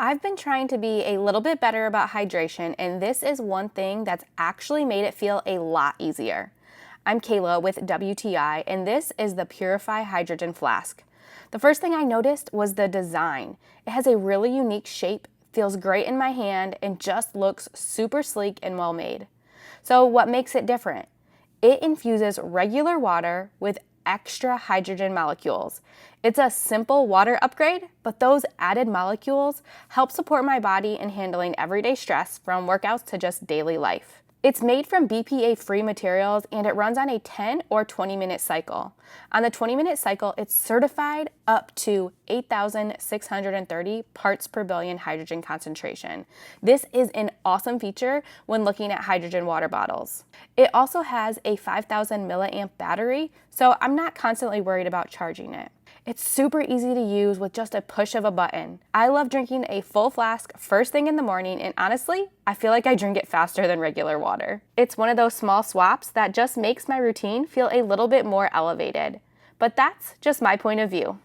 I've been trying to be a little bit better about hydration, and this is one thing that's actually made it feel a lot easier. I'm Kayla with WTI, and this is the PIURIFY Hydrogen Flask. The first thing I noticed was the design. It has a really unique shape, feels great in my hand, and just looks super sleek and well made. So what makes it different? It infuses regular water with extra hydrogen molecules. It's a simple water upgrade, but those added molecules help support my body in handling everyday stress from workouts to just daily life. It's made from BPA-free materials and it runs on a 10 or 20-minute cycle. On the 20-minute cycle, it's certified up to 8,630 parts per billion hydrogen concentration. This is an awesome feature when looking at hydrogen water bottles. It also has a 5,000 milliamp battery, so I'm not constantly worried about charging it. It's super easy to use with just a push of a button. I love drinking a full flask first thing in the morning, and honestly, I feel like I drink it faster than regular water. It's one of those small swaps that just makes my routine feel a little bit more elevated. But that's just my point of view.